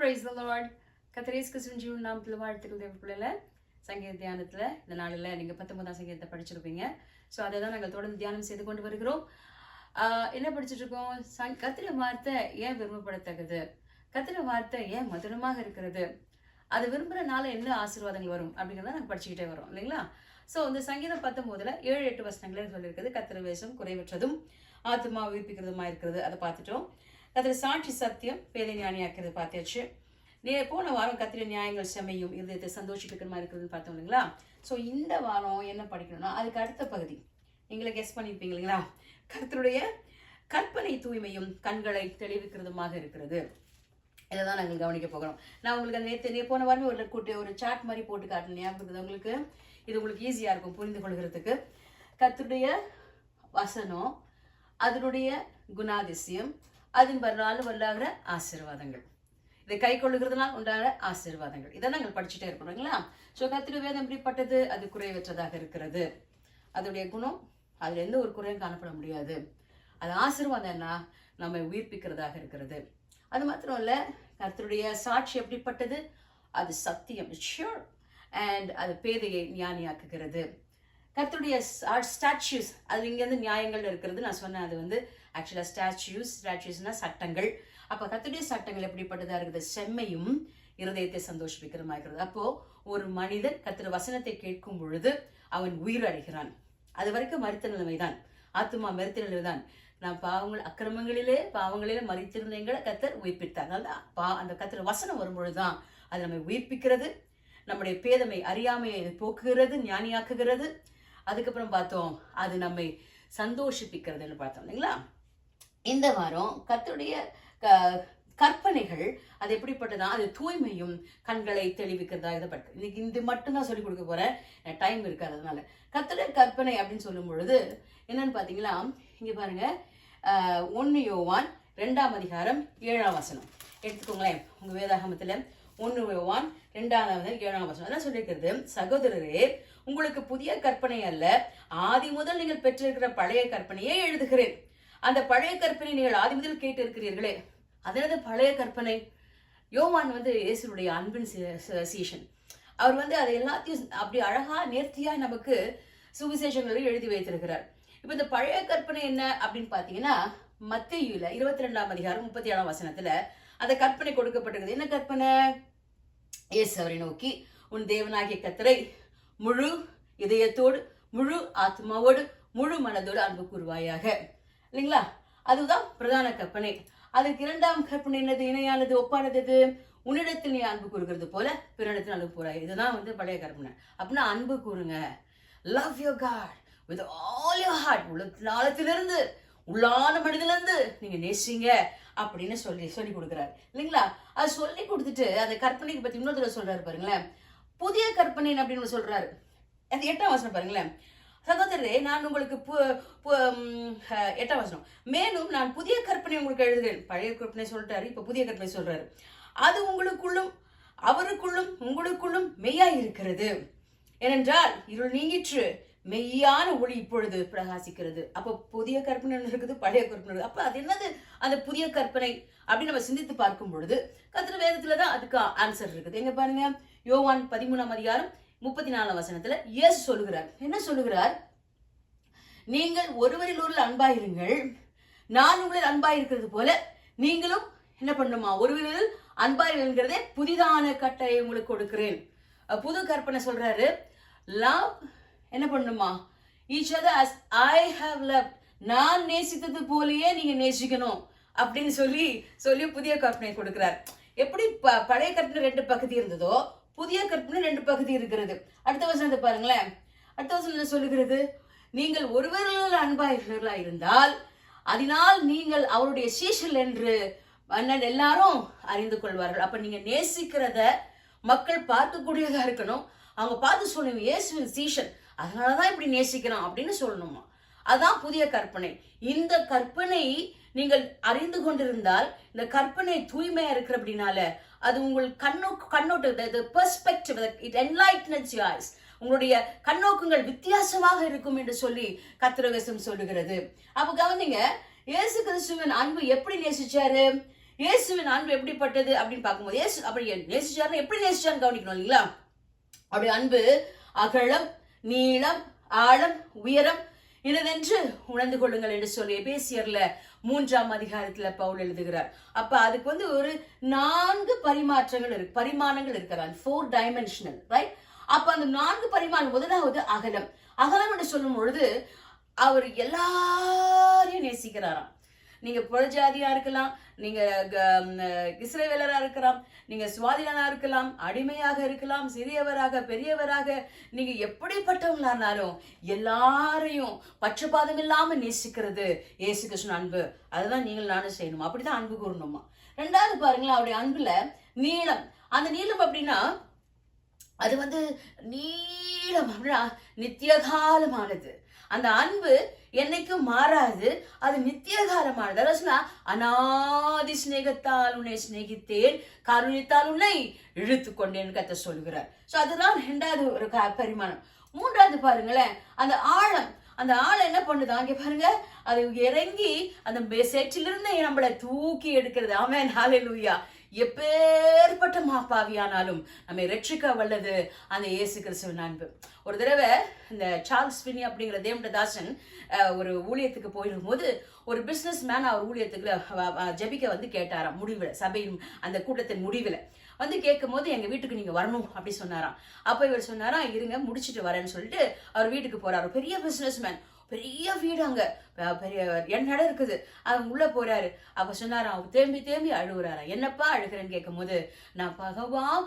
Praise the Lord. கர்த்தர் இயேசு கிறிஸ்துவின் ஜீவன் நாமத்தில் வாழ்த்துக்கள் தேவ பிள்ளைகள. சங்கீத தியானத்தில் இந்த நாளில் நீங்கள் 19ஆம் சங்கீதத்தை படிச்சிருப்பீங்க. ஸோ அதை தான் நாங்கள் தொடர்ந்து தியானம் செய்து கொண்டு வருகிறோம். என்ன படிச்சுட்டு இருக்கோம்? கர்த்தருடைய வார்த்தை ஏன் விரும்பப்படத்தக்கது, கர்த்தருடைய வார்த்தை ஏன் மதுரமாக இருக்கிறது, அது விரும்புகிறனால என்ன ஆசீர்வாதங்கள் வரும் அப்படிங்கிறத நாங்கள் படிச்சுக்கிட்டே வரோம் இல்லைங்களா? ஸோ இந்த சங்கீதம் 19 7-8 வசனங்களே சொல்லியிருக்கிறது. கர்த்தர் வேஷம் குறைவற்றதும் ஆத்மா உயிர்ப்பிக்கிறதுமா இருக்கிறது, அதை பார்த்துட்டோம். கர்த்தர் சாட்சி சத்தியம் பேதை ஞானியாக்கிறது பார்த்தாச்சு. போன வாரம் கர்த்தருடைய நியாயங்கள் செம்மையும் இதயத்தை சந்தோஷிக்கிற மாதிரி இருக்கிறதுன்னு பார்த்தோம் இல்லைங்களா? ஸோ இந்த வாரம் என்ன படிக்கணும்னா அதுக்கு அடுத்த பகுதி நீங்களே கெஸ் பண்ணியிருப்பீங்க இல்லைங்களா? கர்த்தருடைய கற்பனை தூய்மையும் கண்களை தெளிவிக்கிறதுமாக இருக்கிறது. இதை தான் நாங்கள் கவனிக்க போகிறோம். நான் உங்களுக்கு நேற்று போன வாரமே ஒரு சார்ட் மாதிரி போட்டு காட்டினேன், ஞாபகம் இருக்குது உங்களுக்கு? இது உங்களுக்கு ஈஸியாக இருக்கும் புரிந்து கொள்கிறதுக்கு. கர்த்தருடைய வசனம், அதனுடைய குணாதிசயம், அதன் வரலாறு ஆசீர்வாதங்கள், இதை கை கொள்ளுகிறதுனால் உண்டான ஆசீர்வாதங்கள், இதை நாங்கள் படிச்சுட்டே இருக்கிறோங்களா? ஸோ கர்த்தருடைய வேதம் எப்படிப்பட்டது? அது குறைவற்றதாக இருக்கிறது. அதோடைய குணம், அதில் எந்த ஒரு குறையும் காணப்பட முடியாது. அது ஆசீர்வாதம்னா நம்மை உயிர்ப்பிக்கிறதாக இருக்கிறது. அது மாத்திரம் இல்லை, கர்த்தருடைய சாட்சி எப்படிப்பட்டது? அது சத்தியம், ஷூர், அண்ட் அது பேதையை ஞானியாக்குகிறது. கர்த்தருடைய ஸ்டாச்சுஸ், அது இங்கேருந்து நியாயங்கள் இருக்கிறது. நான் சொன்னேன், அது வந்து ஆக்சுவலாக ஸ்டாச்சுஸ்னா சட்டங்கள். அப்போ கர்த்தருடைய சட்டங்கள் எப்படிப்பட்டதாக இருக்குது? செம்மையும் இருதயத்தை சந்தோஷிப்பிக்கிற மாதிரி இருக்கிறது. அப்போ ஒரு மனிதன் கர்த்தர் வசனத்தை கேட்கும் பொழுது அவன் உயிர் அடைகிறான். அது வரைக்கும் மரித்த நிலைமைதான், ஆத்துமா மரித்த நிலைமைதான். நான் பாவங்களிலே மரித்திருந்த எங்களை கர்த்தர் உயிர்ப்பித்தார். அதனால அந்த கர்த்தர் வசனம் வரும்பொழுதுதான் அது நம்மை உயிர்ப்பிக்கிறது, நம்முடைய பேதமை அறியாமையை போக்குகிறது, ஞானியாக்குகிறது. அதுக்கப்புறம் பார்த்தோம், அது நம்மை சந்தோஷிப்பிக்கிறதுன்னு பார்த்தோம் இல்லைங்களா? இந்த வாரம் கர்த்தருடைய கற்பனைகள் அது எப்படிப்பட்டதான்? அது தூய்மையும் கண்களை தெளிவிக்கிறதா. இதை பற்றி இன்னைக்கு இது மட்டும்தான் சொல்லிக் கொடுக்க போறேன், டைம் இருக்காது. அதனால கர்த்தருடைய கற்பனை அப்படின்னு சொல்லும் பொழுது என்னன்னு பாத்தீங்களா, இங்க பாருங்க, 1 யோவான் 2ஆம் அதிகாரம் 7ஆம் வசனம் எடுத்துக்கோங்களேன். உங்க வேதாகமத்துல 1 யோவான் 2:7 அதான் சொல்லியிருக்கிறது. சகோதரரே, உங்களுக்கு புதிய கற்பனை அல்ல, ஆதி முதல் நீங்கள் பெற்றிருக்கிற பழைய கற்பனையே எழுதுகிறேன். அந்த பழைய கற்பனை நீங்கள் ஆதி முதல் கேட்டு இருக்கிறீர்களே, அதனது பழைய கற்பனை. யோவான் இயேசுடைய அன்பின் சீஷன். அவர் அதை எல்லாத்தையும் அப்படி அழகா நேர்த்தியா நமக்கு சுவிசேஷங்களில் எழுதி வைத்திருக்கிறார். இப்ப இந்த பழைய கற்பனை என்ன அப்படின்னு பாத்தீங்கன்னா, மத்தேயுல 22ஆம் அதிகாரம் 37ஆம் வசனத்துல அந்த கற்பனை கொடுக்கப்பட்டிருக்குது. என்ன கற்பனை? இயேசு அவரை நோக்கி, உன் தேவனாகிய கர்த்தரை முழு இதயத்தோடு, முழு ஆத்மாவோடு, முழு மனதோடு அன்பு கூறுவாயாக, இல்லைங்களா? அதுதான் பிரதான கற்பனை. அதுக்கு 2ஆம் கற்பனை என்னது? இணையானது, ஒப்பானது. உன்னிடத்தில் நீ அன்பு கூறுகிறது போல பிறனிடத்தில் அன்பு கூறாய். இதுதான் பழைய கற்பனை. அப்படின்னா அன்பு கூறுங்க. Love your God with all your heart. உள்ளத்திலிருந்து, உள்ளான மனிதிலிருந்து நீங்க நேசிங்க அப்படின்னு சொல்லி கொடுக்குறாரு இல்லைங்களா? அது சொல்லி கொடுத்துட்டு அந்த கற்பனைக்கு பத்தி இன்னொரு தடவை சொல்றாரு பாருங்களேன். புதிய கற்பனை அப்படின்னு சொல்றாரு. அந்த 8ஆம் வசனம் பாருங்களேன். சகோதரரே, நான் உங்களுக்கு 8ஆம் வசனம், மேலும் நான் புதிய கற்பனை உங்களுக்கு எழுதுகிறேன். பழைய கற்பனை சொல்லிட்டாரு, இப்ப புதிய கற்பனை சொல்றாரு. அது உங்களுக்குள்ளும் அவருக்குள்ளும் உங்களுக்குள்ளும் மெய்யாய் இருக்கிறது. ஏனென்றால் இருள் நீங்கிற்று, மெய்யான ஒளி இப்பொழுது பிரகாசிக்கிறது. அப்போ புதிய கற்பனை இருக்குது, பழைய கற்பனை. அப்ப அது என்னது அந்த புதிய கற்பனை அப்படின்னு நம்ம சிந்தித்து பார்க்கும் பொழுது கர்த்தர் வேதத்துலதான் அதுக்கு ஆன்சர் இருக்குது. எங்க பாருங்க, யோவான் 13ஆம் அதிகாரம் 34ஆம் வசனத்துல இயேசு சொல்லுகிறார். என்ன சொல்லுகிறார்? நீங்கள் ஒருவரில் ஒருவர் அன்பாயிருங்கள், நான் உங்களில் அன்பாயிருக்கிறது போல நீங்களும் என்ன பண்ணுமா? ஒருவரில் அன்பாயிருங்கிறதே புதிதான கட்டளை உங்களுக்கு கொடுக்கிறேன். புது கற்பனை சொல்றாரு. லவ் என்ன பண்ணுமா? Each other as I have loved. நான் நேசித்தது போலயே நீங்க நேசிக்கணும் அப்படின்னு சொல்லி புதிய கற்பனை கொடுக்கிறார். எப்படி பழைய கற்பனை 2 பகுதி இருந்ததோ, புதிய கற்பனை 2 பகுதி இருக்கிறது. அடுத்த வசனத்தை பாருங்களேன். அடுத்த வசனம் சொல்லுகிறது, நீங்கள் ஒருவரில் அன்பாயிருக்கிறவர்களா இருந்தால் அதனால் நீங்கள் அவருடைய சீஷர்கள் என்று எல்லாரும் அறிந்து கொள்வார்கள். அப்ப நீங்க நேசிக்கிறத மக்கள் பார்க்கக்கூடியதா இருக்கணும். அவங்க பார்த்து சொல்லணும், இயேசுவின் சீஷன், அதனாலதான் இப்படி நேசிக்கிறோம் அப்படின்னு சொல்லணுமா? அதான் புதிய கற்பனை. இந்த கற்பனை நீங்கள் அறிந்து கொண்டிருந்தால், இந்த கற்பனை தூய்மையா இருக்கிற அப்படின்னால அது உங்கள் கண்ணோட்ட perspective, it enlightens your eyes. உங்களுடைய கண்ணோக்கங்கள் வித்தியாசமாக இருக்கும் என்று சொல்லி கர்த்தர் வேதம் சொல்லுகிறது. அப்ப கவனிங்க, இயேசு கிறிஸ்துவின் அன்பு எப்படி நேசிச்சாரு? இயேசுவின் அன்பு எப்படிப்பட்டது அப்படின்னு பார்க்கும்போது, இயேசு அப்படி நேசிச்சாருன்னா எப்படி நேசிச்சான்னு கவனிக்கணும் இல்லைங்களா? அப்படி அன்பு அகலம், நீளம், ஆழம், உயரம் இன்னதென்று உணர்ந்து கொள்ளுங்கள் என்று சொல்லி எபேசியர்ல 3ஆம் அதிகாரத்துல பவுல் எழுதுகிறார். அப்ப அதுக்கு ஒரு 4 பரிமாணங்கள் இருக்கிறான், 4 dimensional, ரைட்? அப்ப அந்த 4 பரிமாணம், முதலாவது அகலம். அகலம் என்று சொல்லும் பொழுது அவர் எல்லாரையும் நேசிக்கிறாராம். நீங்க புறஜாதியா இருக்கலாம், நீங்க இஸ்ரவேலரா இருக்கலாம், நீங்க சுவாதினா இருக்கலாம், அடிமையாக இருக்கலாம், சிறியவராக பெரியவராக, நீங்க எப்படிப்பட்டவங்களானாலும் எல்லாரையும் பட்சபாதம் இல்லாம நேசிக்கிறது இயேசு கிறிஸ்துவின் அன்பு. அதுதான் நீங்கள் நானும் செய்யணும். அப்படிதான் அன்பு கூறணுமா. 2வது பாருங்களேன், அவருடைய அன்புல நீளம். அந்த நீளம் அப்படின்னா அது நீளம் அப்படின்னா நித்திய காலமானது. அந்த அன்பு என்னைக்கும் மாறாது, அது நித்திய காலமானது. அதாவது அநாதி சிநேகத்தால் உன்னை சிநேகித்தேன், காருண்யத்தால் உன்னை இழுத்து கொண்டேன்னு கத்த சொல்லுகிறார். சோ அதுதான் 2வது ஒரு பரிமாணம். 3வது பாருங்களேன், அந்த ஆழம். அந்த ஆழம் என்ன பண்ணுது அங்கே பாருங்க, அது இறங்கி அந்த சேற்றிலிருந்து நம்மளை தூக்கி எடுக்கிறது. ஆமென், ஹல்லேலூயா. எப்பேற்பட்ட மாப்பாவியானாலும் நம்மை ரட்சிக்க வல்லது அந்த இயேசு கிறிஸ்துவின் அன்பு. ஒரு தடவை இந்த சார்ல்ஸ் ஃபின்னி அப்படிங்கிற தேவனுடைய தாசன் ஒரு ஊழியத்துக்கு போயிடும் போது ஒரு பிசினஸ் மேன் அவர் ஊழியத்துக்கு ஜெபிக்க கேட்டாராம். முடிவில், சபையின் அந்த கூட்டத்தின் முடிவில் கேட்கும் போது எங்க வீட்டுக்கு நீங்க வரணும் அப்படி சொன்னாராம். அப்ப இவர் சொன்னாராம், இருங்க முடிச்சுட்டு வரேன்னு சொல்லிட்டு அவர் வீட்டுக்கு போறாரு. பெரிய பிசினஸ் மேன், பெரிய வீடு, அங்க பெரிய இடம் இருக்குது. அவங்க உள்ள போறாரு. அப்ப சொன்னாராம், அவர் தேம்பி அழுகுறாராம். என்னப்பா அழுகிறேன்னு கேட்கும் போது, நான்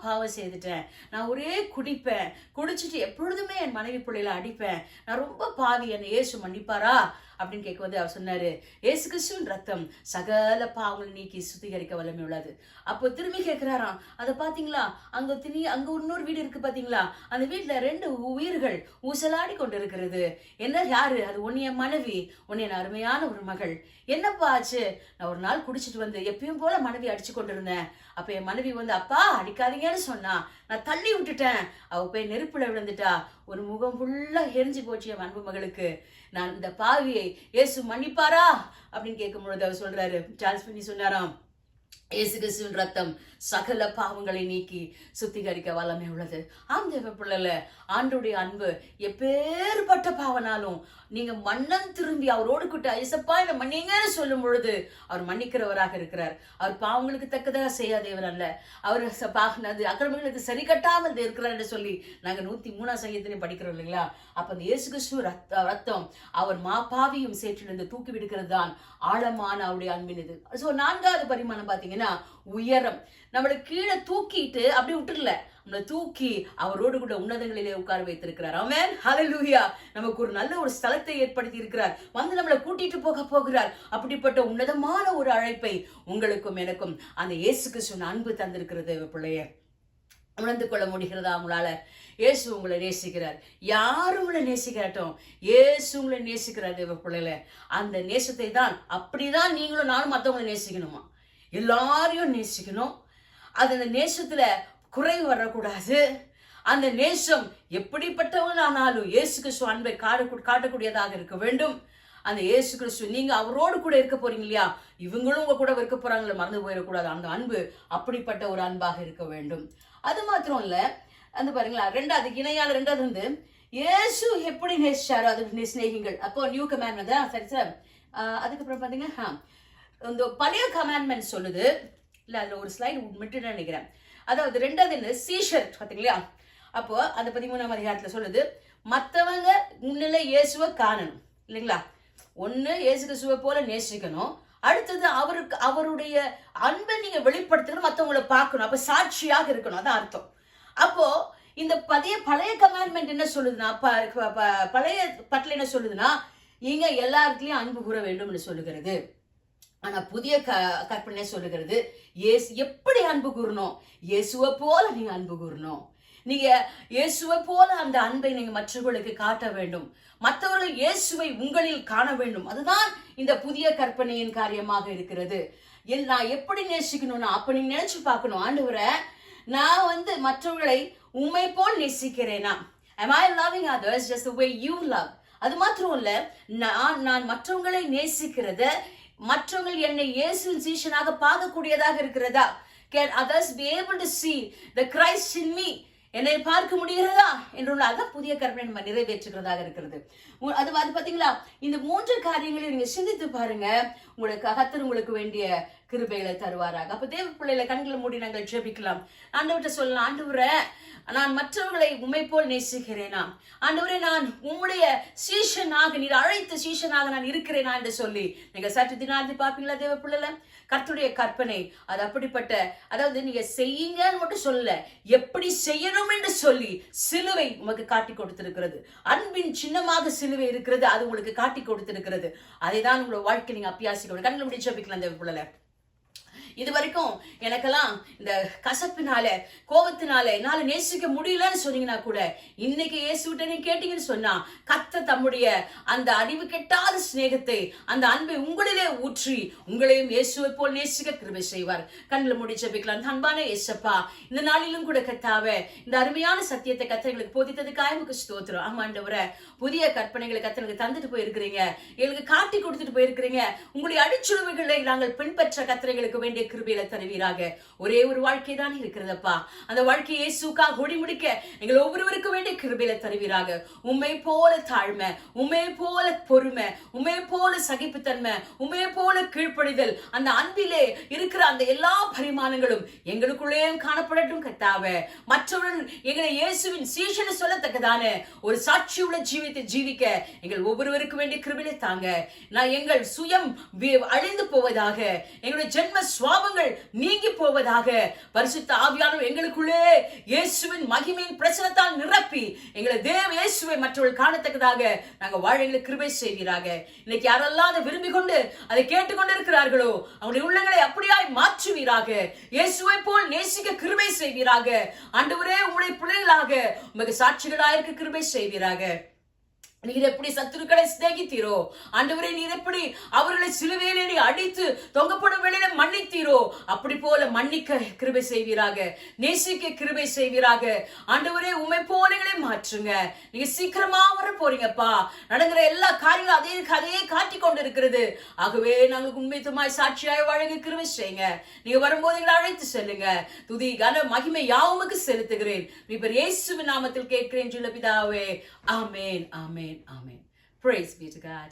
பாவம் செய்துட்டேன், நான் ஒரே குடிப்பேன், குடிச்சிட்டு எப்பொழுதுமே என் மனைவி பிள்ளைகளை அடிப்பேன், நான் ரொம்ப பாவி, என்னை இயேசு மன்னிப்பாரா அப்படின்னு கேட்கும்போது அவர் சொன்னாரு, இயேசு கிறிஸ்துவின் ரத்தம் சகல பாவங்களை நீக்கி சுத்திகரிக்க வல்லமை உள்ளது. அப்போ திரும்பி கேட்கிறாராம், அதை பாத்தீங்களா, அங்க இன்னொரு வீடு இருக்கு பாத்தீங்களா, அந்த வீட்டுல 2 உயிர்கள் ஊசலாடி கொண்டு இருக்கிறது. என்ன, யாரு அது? உன்னைய மனைவி, உன்னைய அருமையான ஒரு மகள். என்னப்பா ஆச்சு? நான் ஒரு நாள் குடிச்சிட்டு எப்பயும் போல மனைவி அடிச்சு கொண்டு இருந்தேன். அப்ப என் மனைவி அப்பா அடிக்காதீங்கன்னு சொன்னா, நான் தள்ளி விட்டுட்டேன், அவ போய் நெருப்புல விழுந்துட்டா, ஒரு முகம் ஃபுல்லா எரிஞ்சு போச்சு என் அன்பு மகளுக்கு. நான் இந்த பாவியை இயேசு மன்னிப்பாரா அப்படின்னு கேட்கும் பொழுது அவர் சொல்றாரு, சார்ல்ஸ் ஃபின்னி சொன்னாராம், இயேசு கிறிஸ்துவின் ரத்தம் சகல பாவங்களை நீக்கி சுத்திகரிக்க வல்லமை உள்ளது. ஆம் தேவ பிள்ளைல, ஆண்டோடைய அன்பு எப்பேற்பட்ட பாவனாலும் நீங்க மன்னன் திரும்பி அவரோடு கூட்ட ஐசப்பா என்ன மன்னிங்கன்னு சொல்லும் பொழுது அவர் மன்னிக்கிறவராக இருக்கிறார். அவர் பாவங்களுக்கு தக்கதாக செய்யாதேவர் அல்ல, அவர் அக்கிரமங்களுக்கு சரி கட்டாமல் இருக்கிறார் என்று சொல்லி நாங்க 103ஆம் சங்கீதத்திலையும் படிக்கிறோம் இல்லைங்களா. அப்ப அந்த இயேசு கிறிஸ்து ரத்தம் அவர் பாவியும் சேற்றிலிருந்து தூக்கி விடுக்கிறது தான் ஆழமான அவருடைய அன்பின் இது. சோ 4வது பரிமாணம் பாத்தீங்கன்னா உயரம். நம்மளை கீழே தூக்கிட்டு அப்படி விட்டுல, நம்மளை தூக்கி அவரோடு கூட உன்னதங்களிலே உட்கார வைத்திருக்கிறார். ஆமென், ஹல்லேலூயா. நமக்கு ஒரு நல்ல ஒரு ஸ்தலத்தை ஏற்படுத்தி இருக்கிறார், நம்மளை கூட்டிட்டு போகிறார். அப்படிப்பட்ட உன்னதமான ஒரு அழைப்பை உங்களுக்கும் எனக்கும் அந்த இயேசு கிறிஸ்துவின் அன்பு தந்திருக்கிறது. பிள்ளைய உணர்ந்து கொள்ள முடிகிறதா உங்களால? இயேசு உங்களை நேசிக்கிறார். யாரும் உங்களை நேசிக்கிறாட்டும், இயேசு உங்களை நேசிக்கிறார். தேவ பிள்ளைல, அந்த நேசத்தை தான், அப்படிதான் நீங்களும் நானும் மற்றவங்களை நேசிக்கணுமா, எல்லாரையும் நேசிக்கணும். அது அந்த நேசத்துல குறைவு வரக்கூடாது. அந்த நேசம் எப்படிப்பட்டவனானாலும் இயேசு கிறிஸ்து அன்பை காட்டக்கூடியதாக இருக்க வேண்டும். அந்த இயேசு கிறிஸ்து, நீங்க அவரோடு கூட இருக்க போறீங்க இல்லையா, இவங்களும் உங்க கூட இருக்க போறாங்களே, மறந்து போயிடக்கூடாது. அந்த அன்பு அப்படிப்பட்ட ஒரு அன்பாக இருக்க வேண்டும். அது மாத்திரம் இல்ல, அந்த பாருங்களா, 2வது இணையான 2வது இயேசு எப்படி நேசிச்சாரோ அது சிநேகிங்கள். அப்போ நியூ கமாண்ட்மெண்ட் தான், சரி சார். அதுக்கப்புறம் பாத்தீங்கன்னா இந்த பழைய கமாண்ட்மெண்ட் சொல்லுது இல்ல, அதுல ஒரு ஸ்லைடு விட்டு நினைக்கிறேன். அதாவது 2வது சீஷர் பாத்தீங்களா. அப்போ அந்த 13ஆம் அதிகாரத்துல சொல்லுது, மத்தவங்க முன்னிலை இயேசுவை காணணும் இல்லைங்களா. ஒண்ணு இயேசு கிறிஸ்துவை போல நேசிக்கணும், அடுத்தது அவருடைய அன்பை நீங்க வெளிப்படுத்தணும், மத்தவங்களை பார்க்கணும், அப்ப சாட்சியாக இருக்கணும். அதான் அர்த்தம். அப்போ இந்த பழைய கமாண்ட்மெண்ட் என்ன சொல்லுதுன்னா, பழைய பட்டியல் என்ன சொல்லுதுன்னா, நீங்க எல்லாருக்கையும் அன்பு கூற வேண்டும் சொல்லுகிறது. ஆனா புதிய கற்பனை சொல்லுகிறது, எப்படி அன்பு கூறணும், இயேசுவை போல நீங்க அன்பு கூறணும். நீங்க இயேசுவை போல அந்த அன்பை நீங்க மற்றவர்களுக்கு காட்ட வேண்டும், மற்றவர்கள் இயேசுவை உங்களில் காண வேண்டும். அதுதான் இந்த புதிய கற்பனையின் காரியமாக இருக்கிறது. நான் எப்படி நேசிக்கணும்னா, அப்ப நீங்க நினைச்சு பார்க்கணும், ஆண்டவரே நான் மற்றவர்களை உண்மை போல் நேசிக்கிறேனா, am I loving others just the way you love? அது மாத்திரம் இல்ல, நான் மற்றவங்களை நேசிக்கிறத மற்றவங்க என்னை இயேசுவின் சீஷனாக பார்க்கக்கூடியதாக இருக்கிறதா? Can others be able to see the Christ in me? என்னை பார்க்க முடிகிறதா என்றுள்ள அதான் புதிய கற்பனை நம்ம நிறைவேற்றுகிறதாக இருக்கிறது. அது பாத்தீங்களா, இந்த 3 காரியங்களை நீங்க சிந்தித்து பாருங்க. உங்களுக்கு கர்த்தர் உங்களுக்கு வேண்டிய கிருபைகளை தருவாராக. அப்ப தேவ பிள்ளைகளை கண்களை மூடி நாங்கள் ஜெபிக்கலாம். ஆண்டவர்கிட்ட சொல்லலாம், ஆண்டவரே நான் மற்றவர்களை உம்மை போல் நேசிக்கிறேனா? ஆண்டவரே நான் உம்முடைய சீஷனாக, நீர் அழைத்த சீஷனாக நான் இருக்கிறேனா என்று சொல்லி நீங்க சற்று தினாதி பாப்பீங்களா? தேவ பிள்ளைல கர்த்தருடைய கற்பனை அது அப்படிப்பட்ட, அதாவது நீங்க செய்யுங்கன்னு மட்டும் சொல்ல, எப்படி செய்யணும் என்று சொல்லி சிலுவை உமக்கு காட்டி கொடுத்திருக்கிறது. அன்பின் சின்னமாக சிலுவை இருக்கிறது, அது உங்களுக்கு காட்டி கொடுத்திருக்கிறது. அதை தான் உங்களோட வாழ்க்கை நீங்க அபியாசிக்கணும். கண்ணில் முடிச்சு ஜெபிக்கலாம் தேவ பிள்ளைல. இது வரைக்கும் எனக்கெல்லாம் இந்த கசப்பினால, கோபத்தினால என்னால நேசிக்க முடியலன்னு சொன்னீங்கன்னா கூட, இன்னைக்கு இயேசுவிட்ட நீ கேட்டீங்கன்னு சொன்னா கர்த்தர் தம்முடைய அந்த அறிவு கெட்டாத சிநேகத்தை, அந்த அன்பை உங்களிலே ஊற்றி உங்களையும் இயேசுவை போல் நேசிக்க கிருபை செய்வார். கண்ணில் மூடி ஜெபிக்கலாம். அன்பான இயேசப்பா, இந்த நாளிலும் கூட கர்த்தாவே இந்த அருமையான சத்தியத்தை கர்த்தர்களுக்கு போதித்ததுக்காக உமக்கு ஸ்தோத்திரம். ஆமாண்டவரே, புதிய கற்பனைகளை கர்த்தருக்கு தந்துட்டு போயிருக்கிறீங்க, எங்களுக்கு காட்டி கொடுத்துட்டு போயிருக்கிறீங்க. உங்களுடைய அடிச்சுடுமைகளை நாங்கள் பின்பற்ற கர்த்தர்களுக்கு வேண்டிய கிருபையில தருவீராக. ஒரே ஒரு வாழ்க்கை தான் இருக்கிறதப்பா, அந்த வாழ்க்கையை இயேசுக்காக ஒளி முடிக்க எங்கள் ஒவ்வொருவருக்கும் வேண்டிய கிருபையில தருவீராக. உம்மை போல தாழ்மை, உம்மை போல பொறுமை, உம்மை போல சகிப்புத்தன்மை, உம்மை போல கீழ்ப்படிதல், அந்த அன்பிலே இருக்கிற அந்த எல்லா பரிமாணங்களும் எங்களுக்குள்ளே காணப்படட்டும் கர்த்தாவே. மற்றவர்கள் எங்களை இயேசுவின் சீஷன் சொல்லத்தக்கதான ஒரு சாட்சி உள்ள ஜீவித்தை ஜீவிக்க எங்கள் ஒவ்வொருவருக்கும் வேண்டிய கிருபையில தாங்க. நான் எங்கள் சுயம் அழிந்து போவதாக, எங்களுடைய ஜென்ம சுவாபங்கள் நீங்கி போவதாக, பரிசுத்த ஆவியானவர் எங்களுக்குள்ளே இயேசுவின் மகிமையின் பிரசன்னத்தால் நிரப்பி எங்களை தேவ இயேசுவை மற்றவர்கள் காணத்தக்கதாக நாங்கள் வாழ எங்களுக்கு கிருபை செய்வீராக. இன்னைக்கு யாரெல்லாம் அதை விரும்பி கொண்டு அதை கேட்டுக்கொண்டு இருக்கிறார்களோ அவங்களுடைய உள்ளங்களை அப்படியாய் மாற்றுவீராக. இயேசுவை போல் நேசிக்க கிருபை செய்வீராக. ஆண்டவரே, உங்களுடைய பிள்ளைகளாக உமக்கு சாட்சிகளாயிருக்க கிருபை செய்வீராக. நீர் எப்படி சத்துருக்களை சிநேகித்தீரோ, ஆண்டவரே நீர் எப்படி அவர்களை சிலுவையிலே அடித்து தொங்கப்படும் வேளையில மன்னித்தீரோ, அப்படி போல மன்னிக்க கிருபை செய்வீராக, நேசிக்க கிருபை செய்வீராக. ஆண்டவரே, உம்மை போலங்களே மாற்றுங்க. நீங்க சீக்கிரமா வர போறீங்கப்பா. நடக்கிற எல்லா காரியங்களும் அதையே காட்டி கொண்டு இருக்கிறது. ஆகவே நாங்களுக்கு உண்மைத்துமாய் சாட்சியாய் வழங்க கிருபை செய்யுங்க. நீங்க வரும்போது எங்களை அழைத்து செல்லுங்க. துதி கன மகிமை யாவுக்கு செலுத்துகிறேன். இயேசுவின் நாமத்தில் கேட்கிறேன் பிதாவே. ஆமென், ஆமென், ஆமென். Praise be to God.